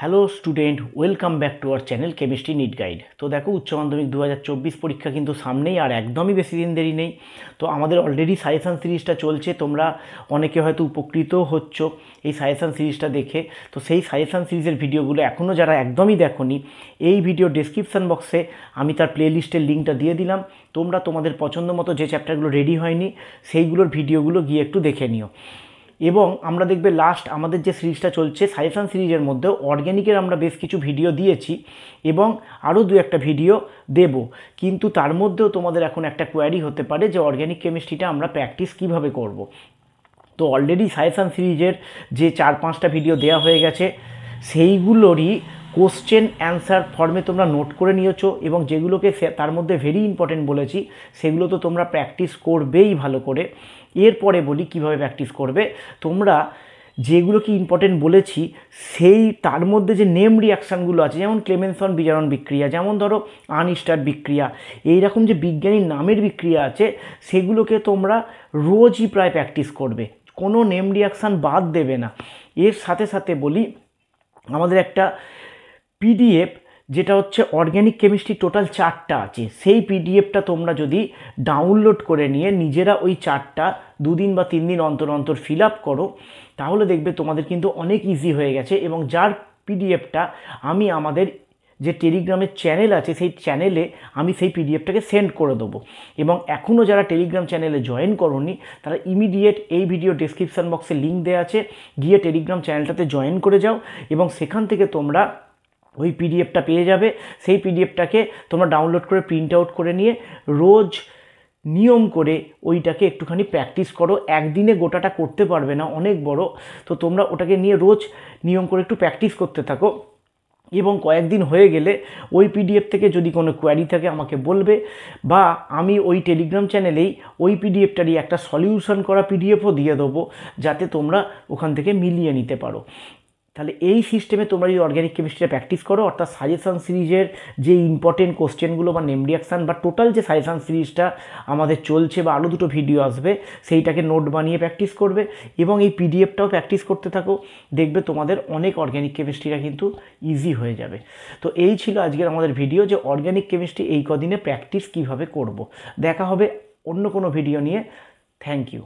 Hello student, welcome back to our channel chemistry NEET guide. তো দেখো, উচ্চ মাধ্যমিক 2024 পরীক্ষা কিন্তু সামনেই, আর একদমই বেশি দিন দেরি নেই। তো আমাদের অলরেডি সাজেশান সিরিজটা চলছে, তোমরা অনেকে হয়তো উপকৃত হচ্ছ এই সাজেশান সিরিজটা দেখে। তো সেই সাজেশান সিরিজের ভিডিওগুলো এখনও যারা একদমই দেখোনি, এই ভিডিও ডেসক্রিপশান বক্সে আমি তার প্লেলিস্টের লিঙ্কটা দিয়ে দিলাম। তোমরা তোমাদের পছন্দ মতো যে চ্যাপ্টারগুলো রেডি হয়নি সেইগুলোর ভিডিওগুলো গিয়ে একটু দেখে নিও। এবং আমরা দেখবে লাস্ট আমাদের যে সিরিজটা চলছে সাজেশান সিরিজের মধ্যে অর্গ্যানিকের আমরা বেশ কিছু ভিডিও দিয়েছি এবং আরও দু একটা ভিডিও দেব। কিন্তু তার মধ্যেও তোমাদের এখন একটা কোয়ারি হতে পারে যে অর্গ্যানিক কেমিস্ট্রিটা আমরা প্র্যাকটিস কিভাবে করব। তো অলরেডি সাজেশান সিরিজের যে 4-5টা ভিডিও দেওয়া হয়ে গেছে, সেইগুলোরই কোশ্চেন অ্যান্সার ফর্মে তোমরা নোট করে নিয়েছো এবং যেগুলোকে তার মধ্যে ভেরি ইম্পর্টেন্ট বলেছি সেগুলো তো তোমরা প্র্যাকটিস করবেই ভালো করে। এরপরে বলি কিভাবে প্র্যাকটিস করবে। তোমরা যেগুলো কি ইম্পর্টেন্ট বলেছি সেই তার মধ্যে যে নেম রিয়াকশানগুলো আছে, যেমন ক্লেমেনসন বিজারণ বিক্রিয়া, যেমন ধরো আনস্টার্ট বিক্রিয়া, এইরকম যে বিজ্ঞানীর নামের বিক্রিয়া আছে সেগুলোকে তোমরা রোজই প্রায় প্র্যাকটিস করবে, কোনো নেম রিয়াকশান বাদ দেবে না। এর সাথে সাথে বলি আমাদের একটা পিডিএফ যেটা হচ্ছে অর্গ্যানিক কেমিস্ট্রি টোটাল 4টা আছে, সেই পিডিএফটা তোমরা যদি ডাউনলোড করে নিয়ে নিজেরা ওই 4টা 2 দিন বা 3 দিন অন্তর অন্তর ফিল আপ করো, তাহলে দেখবে তোমাদের কিন্তু অনেক ইজি হয়ে গেছে। এবং যার পিডিএফটা আমি আমাদের যে টেলিগ্রামের চ্যানেল আছে সেই চ্যানেলে আমি সেই পিডিএফটাকে সেন্ড করে দেবো। এবং এখনও যারা টেলিগ্রাম চ্যানেলে জয়েন করোনি তারা ইমিডিয়েট এই ভিডিও ডেসক্রিপশান বক্সে লিঙ্ক দেওয়া আছে, গিয়ে টেলিগ্রাম চ্যানেলটাতে জয়েন করে যাও এবং সেখান থেকে তোমরা ওই পিডিএফটা পেয়ে যাবে। সেই পিডিএফটাকে তোমরা ডাউনলোড করে প্রিন্ট আউট করে নিয়ে রোজ নিয়ম করে ওইটাকে একটুখানি প্র্যাকটিস করো। একদিনে গোটাটা করতে পারবে না, অনেক বড়। তো তোমরা ওটাকে নিয়ে রোজ নিয়ম করে একটু প্র্যাকটিস করতে থাকো এবং কয়েকদিন হয়ে গেলে ওই পিডিএফ থেকে যদি কোনো কোয়ারি থাকে আমাকে বলবে, বা আমি ওই টেলিগ্রাম চ্যানেলেই ওই পিডিএফটারই একটা সলিউশন করা পিডিএফও দিয়ে দেবো, যাতে তোমরা ওখান থেকে মিলিয়ে নিতে পারো। তাহলে এই সিস্টেমে তোমরা যদি অর্গ্যানিক কেমিস্ট্রিটা প্র্যাকটিস করো, অর্থাৎ সাজেশান সিরিজের যে ইম্পর্টেন্ট কোশ্চেনগুলো বা নেম রিয়াকশান বা টোটাল যে সাজেশান সিরিজটা আমাদের চলছে বা আরও 2টো ভিডিও আসবে সেইটাকে নোট বানিয়ে প্র্যাকটিস করবে এবং এই পিডিএফটাও প্র্যাকটিস করতে থাকো, দেখবে তোমাদের অনেক অর্গ্যানিক কেমিস্ট্রিটা কিন্তু ইজি হয়ে যাবে। তো এই ছিল আজকের আমাদের ভিডিও, যে অর্গ্যানিক কেমিস্ট্রি এই কদিনে প্র্যাকটিস কিভাবে করব। দেখা হবে অন্য কোনো ভিডিও নিয়ে। Thank you.